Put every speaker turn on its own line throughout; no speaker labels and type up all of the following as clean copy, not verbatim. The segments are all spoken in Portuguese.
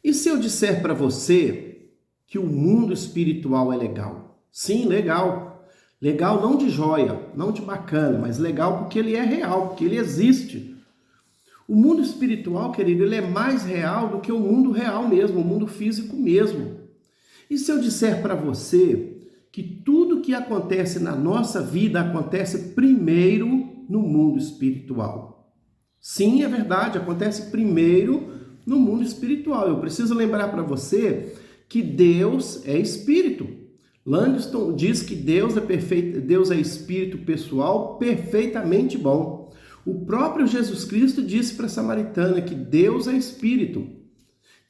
E se eu disser para você que o mundo espiritual é legal? Sim, legal. Legal não de joia, não de bacana, mas legal porque ele é real, porque ele existe. O mundo espiritual, querido, ele é mais real do que o mundo real mesmo, o mundo físico mesmo. E se eu disser para você que tudo que acontece na nossa vida acontece primeiro no mundo espiritual? Sim, é verdade, acontece primeiro no mundo espiritual. Eu preciso lembrar para você que Deus é espírito. Langston diz que Deus é perfeito, Deus é espírito pessoal perfeitamente bom. O próprio Jesus Cristo disse para a samaritana que Deus é espírito.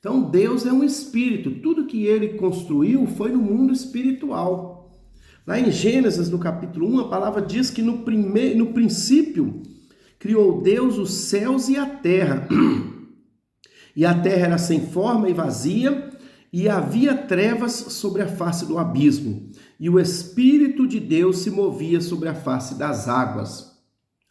Então Deus é um espírito. Tudo que ele construiu foi no mundo espiritual. Lá em Gênesis, no capítulo 1, a palavra diz que no princípio criou Deus os céus e a terra. E a terra era sem forma e vazia, e havia trevas sobre a face do abismo, e o Espírito de Deus se movia sobre a face das águas.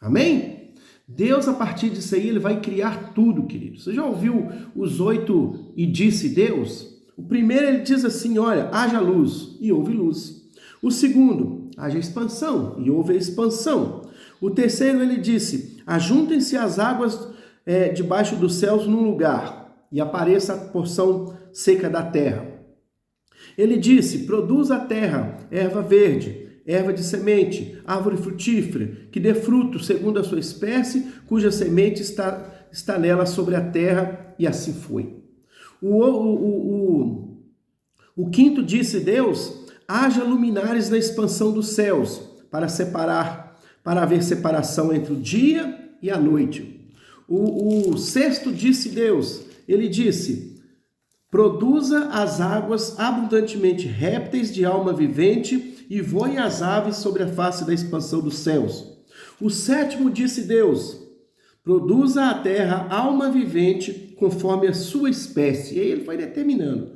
Amém? Deus, a partir disso aí, ele vai criar tudo, querido. Você já ouviu os 8 e disse Deus? O primeiro ele diz assim, olha, haja luz, e houve luz. O segundo, haja expansão, e houve expansão. O terceiro ele disse, ajuntem-se as águas debaixo dos céus num lugar, e apareça a porção seca da terra. Ele disse, produza a terra erva verde, erva de semente, árvore frutífera, que dê fruto segundo a sua espécie, cuja semente está nela sobre a terra, e assim foi. O quinto disse Deus, haja luminares na expansão dos céus, para haver separação entre o dia e a noite. O sexto disse Deus, ele disse, produza as águas abundantemente répteis de alma vivente e voem as aves sobre a face da expansão dos céus. O sétimo disse Deus, produza a terra alma vivente conforme a sua espécie. E aí ele foi determinando.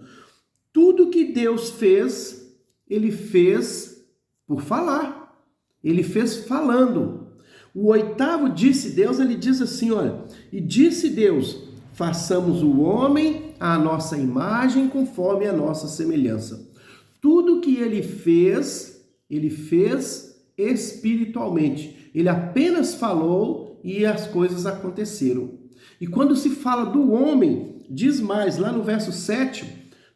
Tudo que Deus fez, ele fez por falar. Ele fez falando. O oitavo disse Deus, ele diz assim, olha, e disse Deus, façamos o homem à nossa imagem conforme a nossa semelhança. Tudo que ele fez espiritualmente. Ele apenas falou e as coisas aconteceram. E quando se fala do homem, diz mais, lá no verso 7,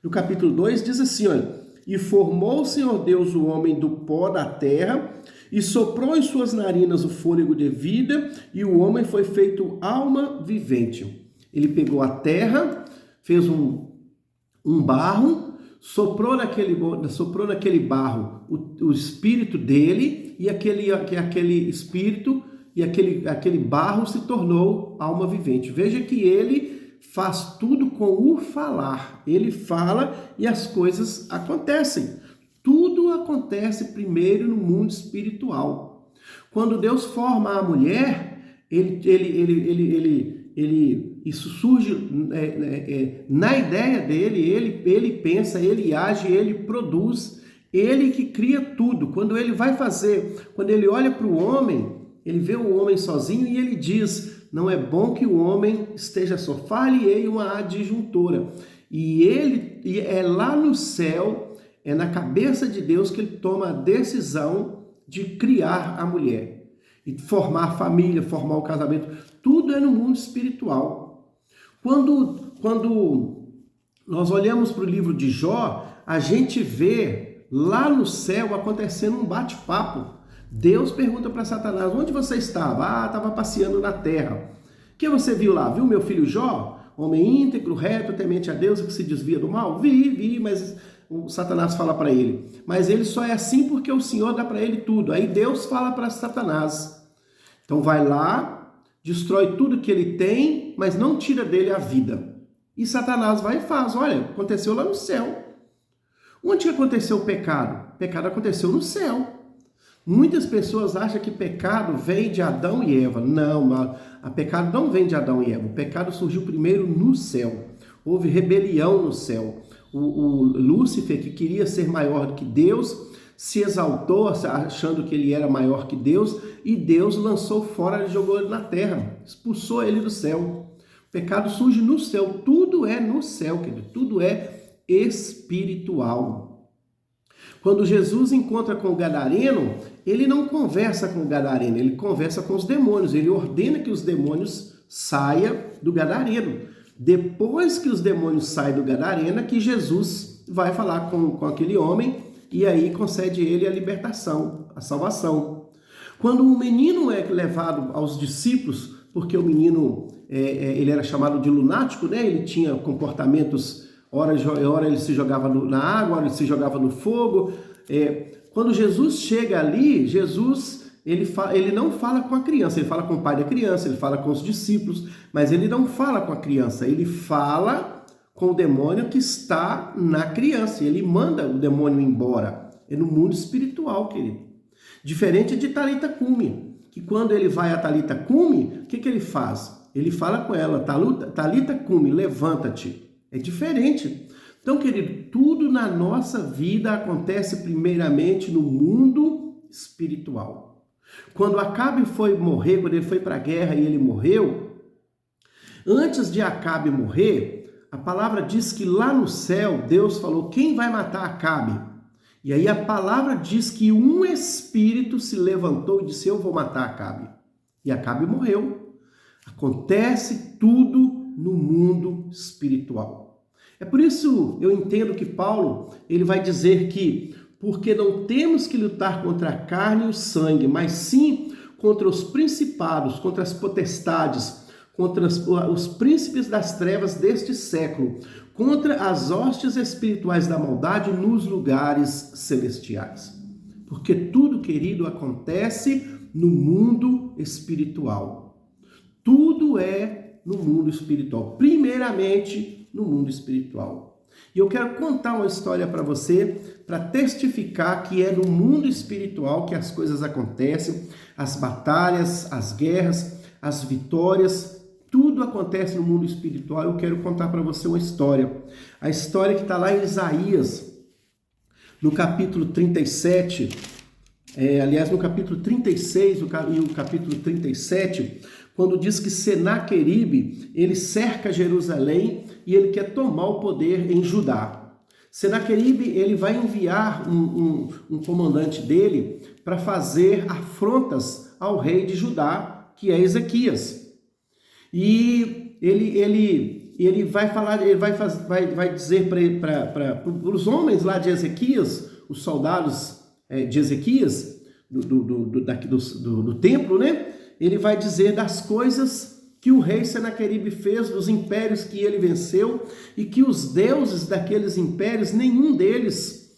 do capítulo 2, diz assim, olha, e formou o Senhor Deus o homem do pó da terra, e soprou em suas narinas o fôlego de vida, e o homem foi feito alma vivente. Ele pegou a terra, fez um barro, soprou naquele barro o espírito dele, e aquele espírito e aquele barro se tornou alma vivente. Veja que ele faz tudo com o falar. Ele fala e as coisas acontecem. Tudo acontece primeiro no mundo espiritual. Quando Deus forma a mulher, isso surge na ideia dele, ele pensa, ele age, ele produz, ele que cria tudo. Quando ele olha para o homem, ele vê o homem sozinho e ele diz, não é bom que o homem esteja só, far-lhe-ei uma adjuntora. E é lá no céu, é na cabeça de Deus que ele toma a decisão de criar a mulher. E formar a família, formar o casamento, tudo é no mundo espiritual. Quando nós olhamos para o livro de Jó, a gente vê lá no céu acontecendo um bate-papo. Deus pergunta para Satanás, onde você estava? Estava passeando na terra. O que você viu lá? Viu meu filho Jó? Homem íntegro, reto, temente a Deus, que se desvia do mal? Vi, mas o Satanás fala para ele. Mas ele só é assim porque o Senhor dá para ele tudo. Aí Deus fala para Satanás. Então vai lá, destrói tudo que ele tem, mas não tira dele a vida. E Satanás vai e faz. Olha, aconteceu lá no céu. Onde aconteceu o pecado? O pecado aconteceu no céu. Muitas pessoas acham que pecado vem de Adão e Eva. Não, o pecado não vem de Adão e Eva. O pecado surgiu primeiro no céu. Houve rebelião no céu. O Lúcifer, que queria ser maior do que Deus, se exaltou achando que ele era maior que Deus, e Deus lançou fora e jogou ele na terra, expulsou ele do céu. O pecado surge no céu. Tudo é no céu, querido. Tudo é espiritual. Quando Jesus encontra com o gadareno, ele não conversa com o gadareno, ele conversa com os demônios. Ele ordena que os demônios saiam do gadareno. Depois que os demônios saem do gadareno, que Jesus vai falar com aquele homem e aí concede ele a libertação, a salvação. Quando um menino é levado aos discípulos, porque o menino ele era chamado de lunático, né? Ele tinha comportamentos, ora ele se jogava na água, ora ele se jogava no fogo. Quando Jesus chega ali, Jesus ele não fala com a criança, ele fala com o pai da criança, ele fala com os discípulos, mas ele não fala com a criança, ele fala com o demônio que está na criança, ele manda o demônio embora. É no mundo espiritual, querido. Diferente de Talita Cumi, que quando ele vai a Talita Cumi, o que ele faz? Ele fala com ela, Talita Cumi, levanta-te. É diferente. Então, querido, tudo na nossa vida acontece primeiramente no mundo espiritual. Quando Acabe foi morrer, quando ele foi para a guerra e ele morreu, antes de Acabe morrer, a palavra diz que lá no céu, Deus falou, quem vai matar Acabe? E aí a palavra diz que um espírito se levantou e disse, eu vou matar Acabe. E Acabe morreu. Acontece tudo no mundo espiritual. É por isso eu entendo que Paulo ele vai dizer que porque não temos que lutar contra a carne e o sangue, mas sim contra os principados, contra as potestades, contra os príncipes das trevas deste século, contra as hostes espirituais da maldade nos lugares celestiais. Porque tudo, querido, acontece no mundo espiritual. Tudo é no mundo espiritual. Primeiramente, no mundo espiritual. E eu quero contar uma história para você, para testificar que é no mundo espiritual que as coisas acontecem, as batalhas, as guerras, as vitórias, tudo acontece no mundo espiritual. Eu quero contar para você uma história. A história que está lá em Isaías, no capítulo 37, no capítulo 36 e o capítulo 37, quando diz que Senaqueribe, ele cerca Jerusalém e ele quer tomar o poder em Judá. Senaqueribe, ele vai enviar um comandante dele para fazer afrontas ao rei de Judá, que é Ezequias. E ele vai falar, ele vai dizer para os homens lá de Ezequias, os soldados de Ezequias, do templo, né? Ele vai dizer das coisas que o rei Senaqueribe fez, dos impérios que ele venceu, e que os deuses daqueles impérios, nenhum deles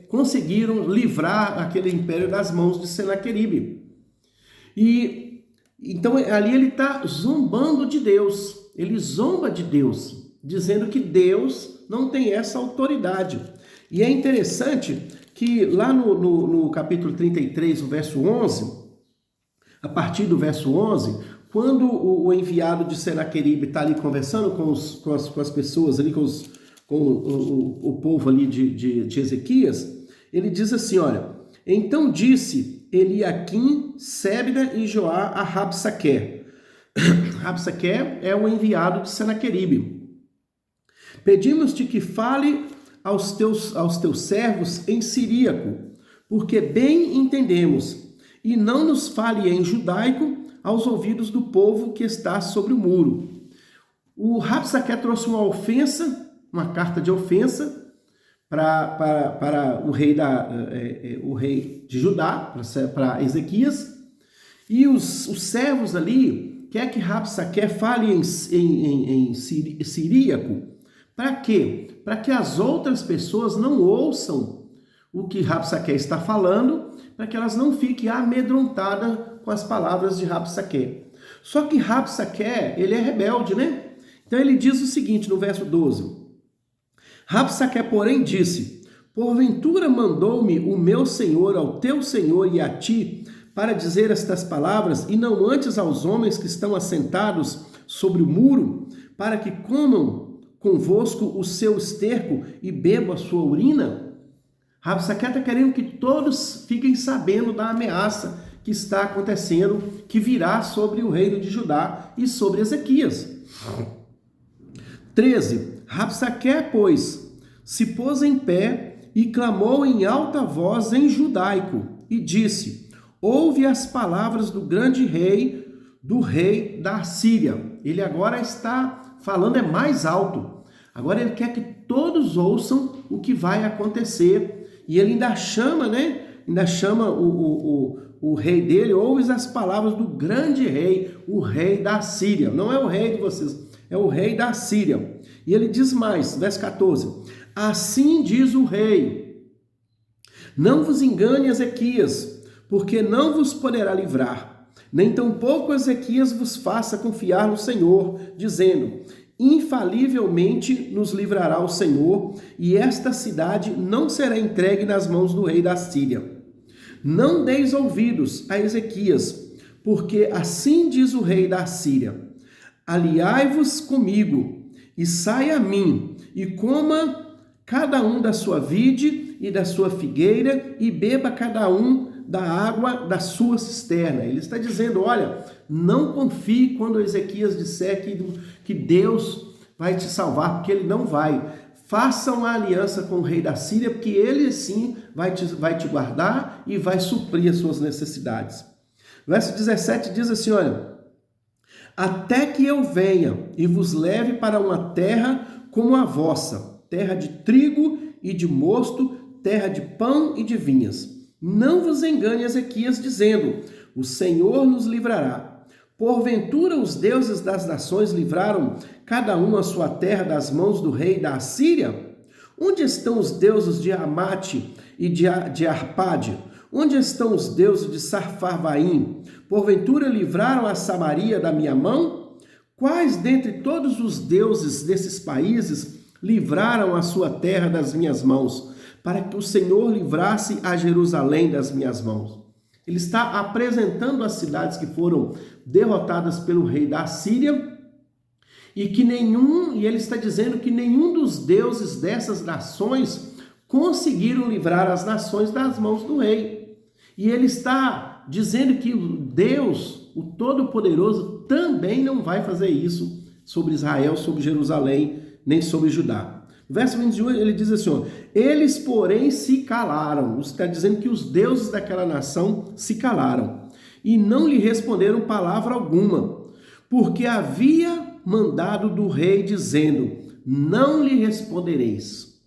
conseguiram livrar aquele império das mãos de Senaqueribe. E então ali ele está zombando de Deus, ele zomba de Deus, dizendo que Deus não tem essa autoridade. E é interessante que lá no capítulo 33, o verso 11, a partir do verso 11, quando o enviado de Senaqueribe está ali conversando com as pessoas, ali com o povo ali de Ezequias, ele diz assim, olha, então disse Eliaquim, Sebna e Joá a Rabsaque. Rabsaque é o enviado de Senaqueribe. Pedimos-te que fale aos teus servos em siríaco, porque bem entendemos, e não nos fale em judaico aos ouvidos do povo que está sobre o muro. O Rabsaque trouxe uma ofensa, uma carta de ofensa para o rei de Judá, para Ezequias, e os servos ali quer que Rabsaque fale em siríaco. Para quê? Para que as outras pessoas não ouçam o que Rabsaque está falando, para que elas não fiquem amedrontadas com as palavras de Rabsaque. Só que Rabsaque, ele é rebelde, né? Então ele diz o seguinte no verso 12. Rabsaque, porém, disse, porventura mandou-me o meu senhor ao teu senhor e a ti para dizer estas palavras, e não antes aos homens que estão assentados sobre o muro, para que comam convosco o seu esterco e bebam a sua urina? Rabsaque está querendo que todos fiquem sabendo da ameaça que está acontecendo, que virá sobre o reino de Judá e sobre Ezequias. 13. Rabsaque, pois, se pôs em pé e clamou em alta voz em judaico e disse: ouve as palavras do grande rei, do rei da Síria. Ele agora está falando mais alto. Agora ele quer que todos ouçam o que vai acontecer. E ele ainda chama, Ainda chama o rei dele, ouve as palavras do grande rei, o rei da Síria. Não é o rei de vocês, é o rei da Síria. E ele diz mais, verso 14: assim diz o rei: não vos engane, Ezequias, porque não vos poderá livrar, nem tampouco Ezequias vos faça confiar no Senhor, dizendo: infalivelmente nos livrará o Senhor, e esta cidade não será entregue nas mãos do rei da Síria. Não deis ouvidos a Ezequias, porque assim diz o rei da Síria: aliai-vos comigo, e saia a mim, e coma cada um da sua vide e da sua figueira, e beba cada um da água da sua cisterna. Ele está dizendo: olha, não confie quando Ezequias disser que Deus vai te salvar, porque ele não vai. Faça uma aliança com o rei da Síria, porque ele sim vai te guardar e vai suprir as suas necessidades. Verso 17 diz assim, olha: até que eu venha e vos leve para uma terra como a vossa, terra de trigo e de mosto, terra de pão e de vinhas. Não vos engane, Ezequias, dizendo: o Senhor nos livrará. Porventura os deuses das nações livraram cada um a sua terra das mãos do rei da Assíria? Onde estão os deuses de Amate e de Arpade? Onde estão os deuses de Sarfarvaim? Porventura livraram a Samaria da minha mão? Quais dentre todos os deuses desses países livraram a sua terra das minhas mãos, para que o Senhor livrasse a Jerusalém das minhas mãos? Ele está apresentando as cidades que foram derrotadas pelo rei da Síria e ele está dizendo que nenhum dos deuses dessas nações conseguiram livrar as nações das mãos do rei. E ele está dizendo que Deus, o Todo-Poderoso, também não vai fazer isso sobre Israel, sobre Jerusalém, nem sobre Judá. No verso 21 ele diz assim, ó: eles porém se calaram. Está dizendo que os deuses daquela nação se calaram e não lhe responderam palavra alguma, porque havia mandado do rei dizendo: não lhe respondereis.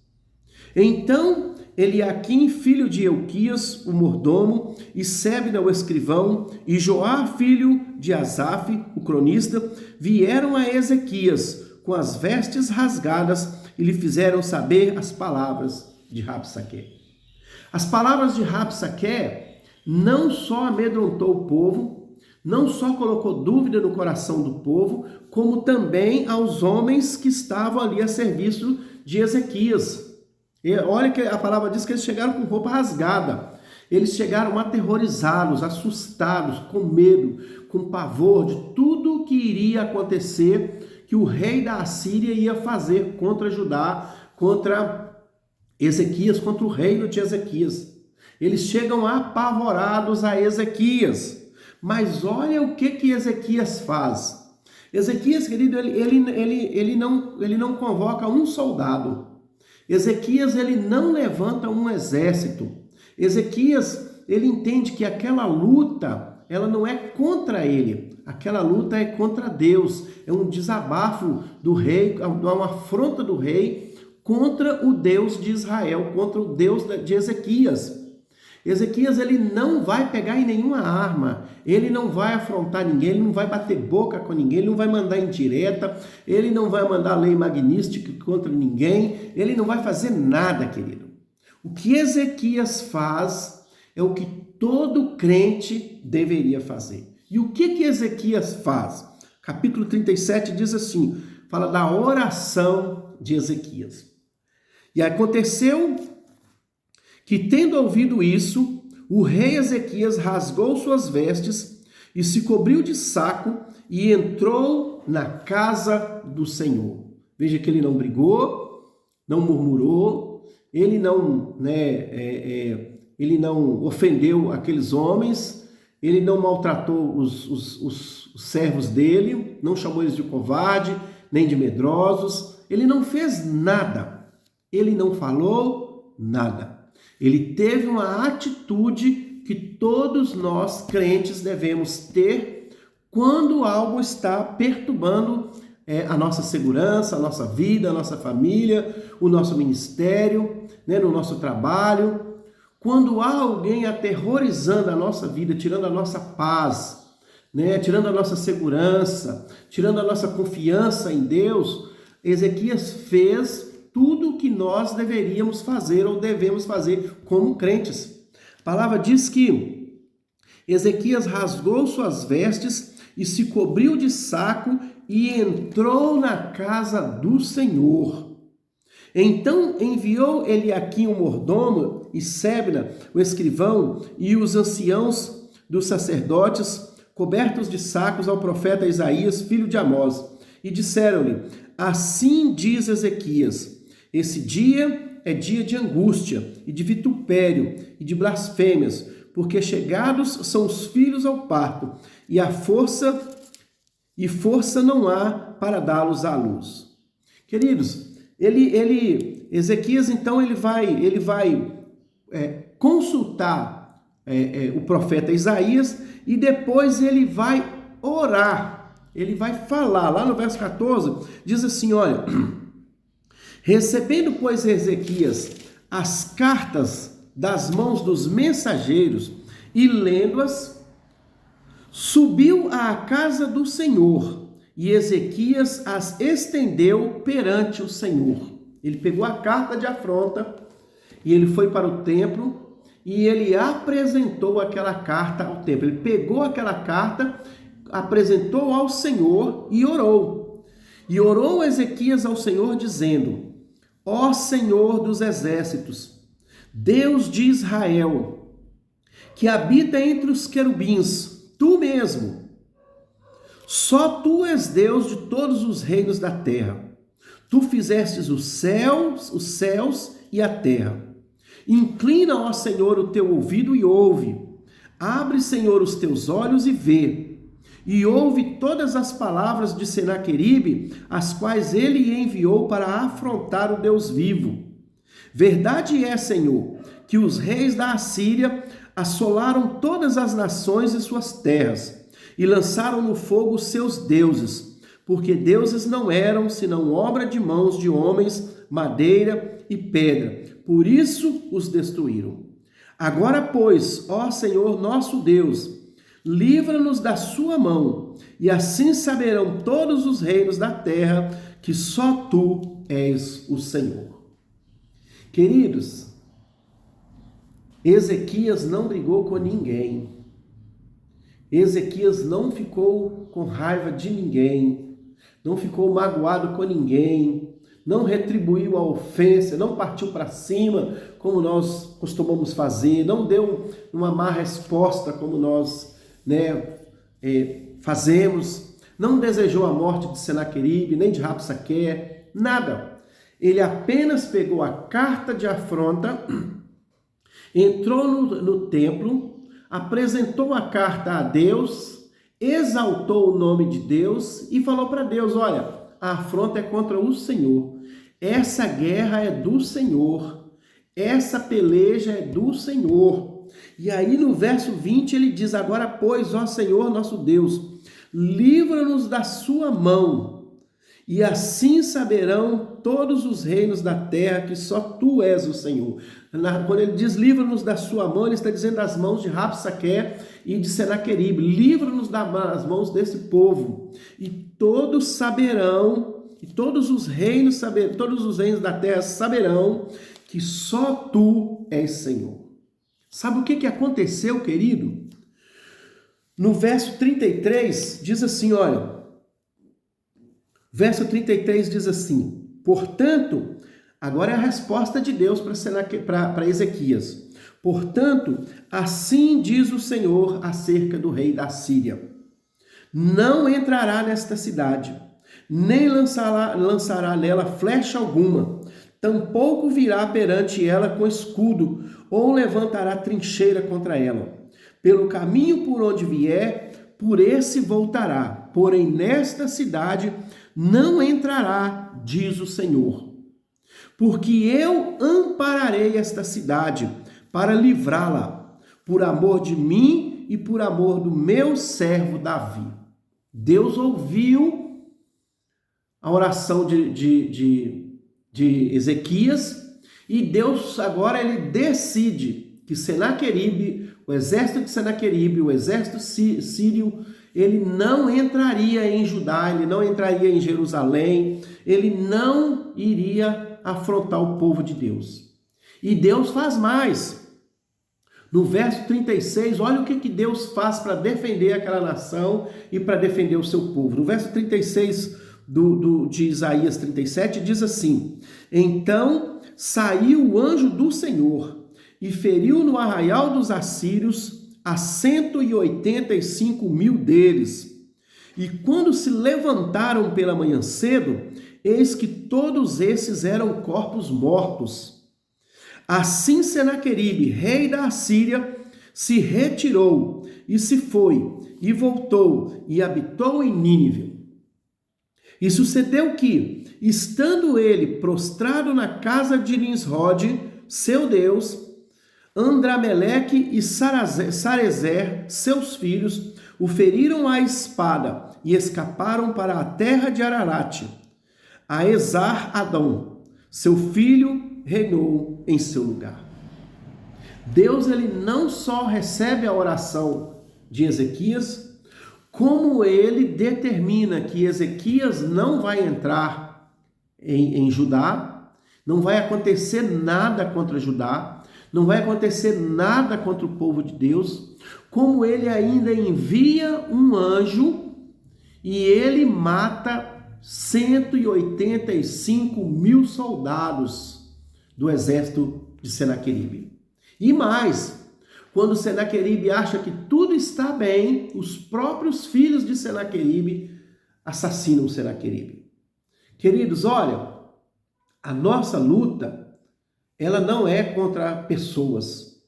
Então Eliaquim, filho de Euquias, o mordomo, e Sebna, o escrivão, e Joá, filho de Asaf, o cronista, vieram a Ezequias com as vestes rasgadas e lhe fizeram saber as palavras de Rabsaque. As palavras de Rabsaque não só amedrontou o povo, não só colocou dúvida no coração do povo, como também aos homens que estavam ali a serviço de Ezequias. E olha que a palavra diz que eles chegaram com roupa rasgada. Eles chegaram aterrorizados, assustados, com medo, com pavor de tudo que iria acontecer, que o rei da Assíria ia fazer contra Judá, contra Ezequias, contra o reino de Ezequias. Eles chegam apavorados a Ezequias. Mas olha o que Ezequias faz. Ezequias, querido, ele não convoca um soldado. Ezequias, ele não levanta um exército. Ezequias, ele entende que aquela luta, ela não é contra ele. Aquela luta é contra Deus. É um desabafo do rei, uma afronta do rei contra o Deus de Israel, contra o Deus de Ezequias. Ezequias, ele não vai pegar em nenhuma arma, ele não vai afrontar ninguém, ele não vai bater boca com ninguém, ele não vai mandar indireta, ele não vai mandar lei magnística contra ninguém, ele não vai fazer nada, querido. O que Ezequias faz é o que todo crente deveria fazer. E o que Ezequias faz? Capítulo 37 diz assim, fala da oração de Ezequias. E aconteceu que, tendo ouvido isso, o rei Ezequias rasgou suas vestes e se cobriu de saco e entrou na casa do Senhor. Veja que ele não brigou, não murmurou, ele não ofendeu aqueles homens, ele não maltratou os servos dele, não chamou eles de covarde, nem de medrosos, ele não fez nada, ele não falou nada. Ele teve uma atitude que todos nós crentes devemos ter quando algo está perturbando a nossa segurança, a nossa vida, a nossa família, o nosso ministério, no nosso trabalho. Quando há alguém aterrorizando a nossa vida, tirando a nossa paz, tirando a nossa segurança, tirando a nossa confiança em Deus, Ezequias fez tudo o que nós deveríamos fazer ou devemos fazer como crentes. A palavra diz que Ezequias rasgou suas vestes e se cobriu de saco e entrou na casa do Senhor. Então enviou Eliaquim o mordomo e Sebna o escrivão e os anciãos dos sacerdotes cobertos de sacos ao profeta Isaías, filho de Amós, e disseram-lhe: assim diz Ezequias, esse dia é dia de angústia e de vitupério e de blasfêmias, porque chegados são os filhos ao parto e força não há para dá-los à luz. Queridos, Ezequias então ele vai consultar o profeta Isaías e depois ele vai orar, ele vai falar. Lá no verso 14 diz assim, olha: recebendo, pois, Ezequias as cartas das mãos dos mensageiros e lendo-as, subiu à casa do Senhor e Ezequias as estendeu perante o Senhor. Ele pegou a carta de afronta e ele foi para o templo e ele apresentou aquela carta ao templo. Ele pegou aquela carta, apresentou ao Senhor e orou. E orou Ezequias ao Senhor dizendo: ó Senhor dos exércitos, Deus de Israel, que habita entre os querubins, tu mesmo, só tu és Deus de todos os reinos da terra. Tu fizestes os céus e a terra. Inclina, ó Senhor, o teu ouvido e ouve. Abre, Senhor, os teus olhos e vê. E ouve todas as palavras de Senaqueribe, as quais ele enviou para afrontar o Deus vivo. Verdade é, Senhor, que os reis da Assíria assolaram todas as nações e suas terras, e lançaram no fogo os seus deuses, porque deuses não eram senão obra de mãos de homens, madeira e pedra. Por isso os destruíram. Agora, pois, ó Senhor nosso Deus, livra-nos da sua mão, e assim saberão todos os reinos da terra que só tu és o Senhor. Queridos, Ezequias não brigou com ninguém. Ezequias não ficou com raiva de ninguém, não ficou magoado com ninguém, não retribuiu a ofensa, não partiu para cima como nós costumamos fazer, não deu uma má resposta como nós fazemos, não desejou a morte de Senaqueribe, nem de Rabsaque, nada. Ele apenas pegou a carta de afronta, entrou no templo, apresentou a carta a Deus, exaltou o nome de Deus e falou para Deus: olha, a afronta é contra o Senhor, essa guerra é do Senhor, essa peleja é do Senhor. E aí no verso 20 ele diz: agora, pois, ó Senhor nosso Deus, livra-nos da sua mão, e assim saberão todos os reinos da terra que só tu és o Senhor. Quando ele diz livra-nos da sua mão, ele está dizendo das mãos de Rabsaque e de Senaqueribe. Livra-nos das mãos desse povo. E todos saberão, e todos os reinos da terra saberão que só tu és Senhor. Sabe o que aconteceu, querido? No verso 33 diz assim, olha, verso 33 diz assim: portanto, agora é a resposta de Deus para Ezequias. Portanto, assim diz o Senhor acerca do rei da Síria: não entrará nesta cidade, nem lançará nela flecha alguma, tampouco virá perante ela com escudo, ou levantará trincheira contra ela. Pelo caminho por onde vier, por esse voltará. Porém, nesta cidade não entrará, diz o Senhor. Porque eu ampararei esta cidade para livrá-la, por amor de mim e por amor do meu servo Davi. Deus ouviu a oração de Ezequias e Deus agora ele decide que Senaqueribe, o exército de Senaqueribe, o exército sírio, ele não entraria em Judá, ele não entraria em Jerusalém, ele não iria afrontar o povo de Deus. E Deus faz mais. No verso 36, olha o que Deus faz para defender aquela nação e para defender o seu povo. No verso 36 de Isaías 37, diz assim: Então saiu o anjo do Senhor e feriu no arraial dos assírios a 185.000 deles. E quando se levantaram pela manhã cedo, eis que todos esses eram corpos mortos. Assim Senaqueribe, rei da Assíria, se retirou e se foi, e voltou, e habitou em Nínive. E sucedeu que, estando ele prostrado na casa de Nisrode, seu Deus, Andrameleque e Sarezer, seus filhos, o feriram à espada e escaparam para a terra de Ararate. A Esar-Adão, seu filho, reinou em seu lugar. Deus ele não só recebe a oração de Ezequias, como ele determina que Ezequias não vai entrar em Judá, não vai acontecer nada contra Judá, não vai acontecer nada contra o povo de Deus, como ele ainda envia um anjo e ele mata 185.000 soldados do exército de Senaqueribe. E mais, quando Senaqueribe acha que tudo está bem, os próprios filhos de Senaqueribe assassinam Senaqueribe. Queridos, olha, a nossa luta, ela não é contra pessoas.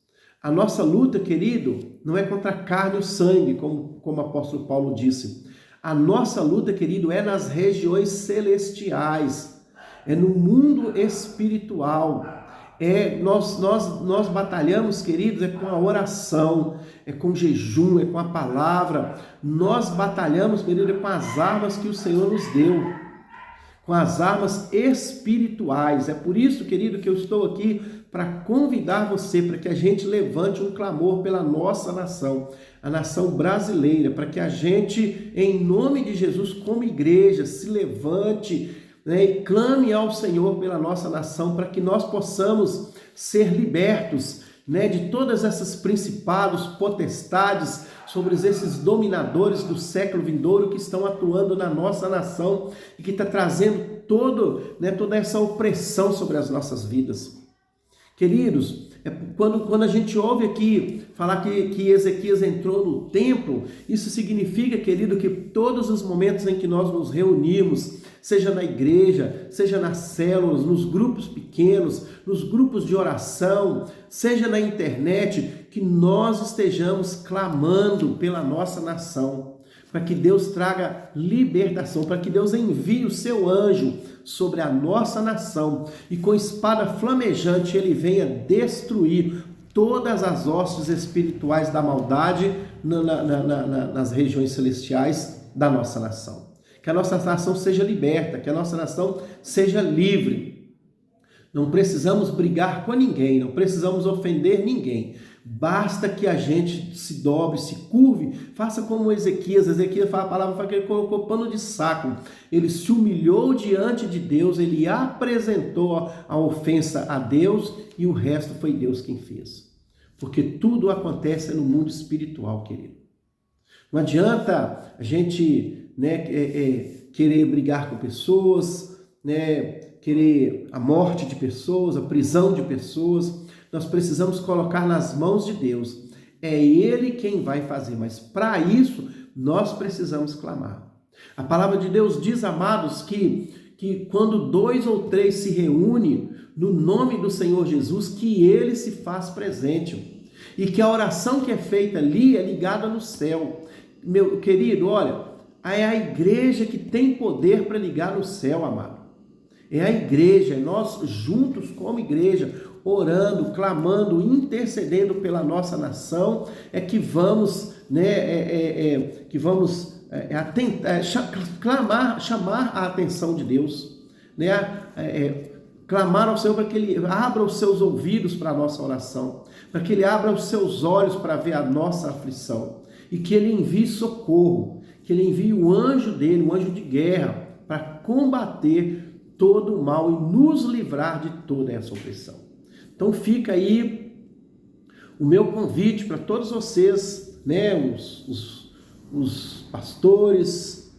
A nossa luta, querido, não é contra a carne ou sangue, como o apóstolo Paulo disse. A nossa luta, querido, é nas regiões celestiais, é no mundo espiritual. Nós batalhamos, queridos, com a oração, com jejum, com a palavra. Nós batalhamos, querido, com as armas que o Senhor nos deu, com as armas espirituais. É por isso, querido, que eu estou aqui para convidar você para que a gente levante um clamor pela nossa nação, a nação brasileira, para que a gente, em nome de Jesus, como igreja, se levante, né, e clame ao Senhor pela nossa nação, para que nós possamos ser libertos, né, de todas essas principados, potestades, sobre esses dominadores do século vindouro que estão atuando na nossa nação e que está trazendo toda essa opressão sobre as nossas vidas. Queridos, quando a gente ouve aqui falar que Ezequias entrou no templo, isso significa, querido, que todos os momentos em que nós nos reunimos, seja na igreja, seja nas células, nos grupos pequenos, nos grupos de oração, seja na internet, que nós estejamos clamando pela nossa nação, para que Deus traga libertação, para que Deus envie o seu anjo sobre a nossa nação e com espada flamejante ele venha destruir todas as hostes espirituais da maldade nas regiões celestiais da nossa nação. Que a nossa nação seja liberta, que a nossa nação seja livre. Não precisamos brigar com ninguém, não precisamos ofender ninguém. Basta que a gente se dobre, se curve, faça como Ezequias. Ezequias fala a palavra, fala que ele colocou pano de saco. Ele se humilhou diante de Deus, ele apresentou a ofensa a Deus e o resto foi Deus quem fez. Porque tudo acontece no mundo espiritual, querido. Não adianta a gente querer brigar com pessoas, querer a morte de pessoas, a prisão de pessoas. Nós precisamos colocar nas mãos de Deus. É Ele quem vai fazer, mas para isso nós precisamos clamar. A palavra de Deus diz, amados, que quando 2 ou 3 se reúnem no nome do Senhor Jesus, que Ele se faz presente. E que a oração que é feita ali é ligada no céu. Meu querido, olha, é a igreja que tem poder para ligar no céu, amado. É a igreja, é nós juntos como igreja, orando, clamando, intercedendo pela nossa nação, é que vamos, chamar a atenção de Deus, clamar ao Senhor para que Ele abra os seus ouvidos para a nossa oração, para que Ele abra os seus olhos para ver a nossa aflição, e que Ele envie socorro, que Ele envie o anjo dele, um anjo de guerra, para combater todo o mal e nos livrar de toda essa opressão. Então fica aí o meu convite para todos vocês, os pastores,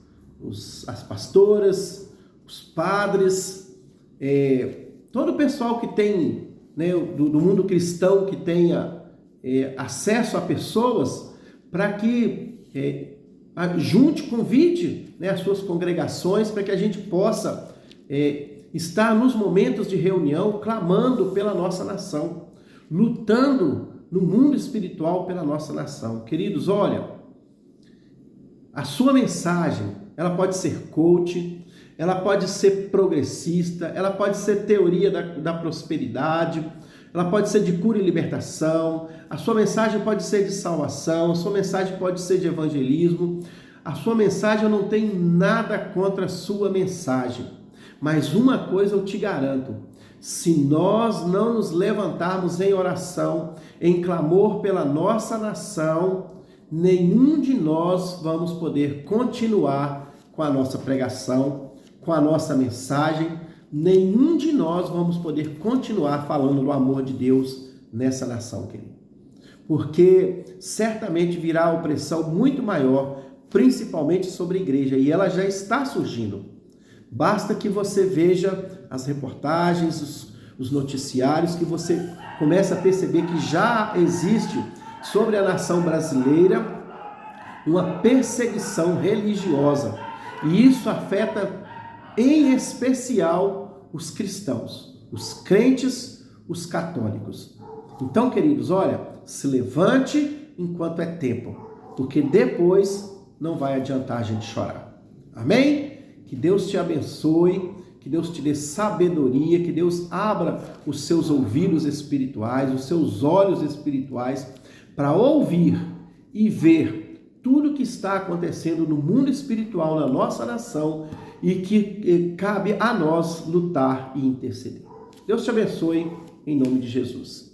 as pastoras, os padres, todo o pessoal que tem, do mundo cristão, que tenha acesso a pessoas, para que junte, convide as suas congregações, para que a gente possa estar nos momentos de reunião clamando pela nossa nação, lutando no mundo espiritual pela nossa nação. Queridos, olha, a sua mensagem, ela pode ser coach, ela pode ser progressista, ela pode ser teoria da prosperidade, ela pode ser de cura e libertação, a sua mensagem pode ser de salvação, a sua mensagem pode ser de evangelismo, a sua mensagem, eu não tenho nada contra a sua mensagem. Mas uma coisa eu te garanto, se nós não nos levantarmos em oração, em clamor pela nossa nação, nenhum de nós vamos poder continuar com a nossa pregação, com a nossa mensagem, nenhum de nós vamos poder continuar falando do amor de Deus nessa nação, querido. Porque certamente virá opressão muito maior, principalmente sobre a igreja, e ela já está surgindo. Basta que você veja as reportagens, os noticiários, que você comece a perceber que já existe sobre a nação brasileira uma perseguição religiosa. E isso afeta em especial os cristãos, os crentes, os católicos. Então, queridos, olha, se levante enquanto é tempo, porque depois não vai adiantar a gente chorar. Amém? Que Deus te abençoe, que Deus te dê sabedoria, que Deus abra os seus ouvidos espirituais, os seus olhos espirituais, para ouvir e ver tudo que está acontecendo no mundo espiritual, na nossa nação, e que cabe a nós lutar e interceder. Deus te abençoe, em nome de Jesus.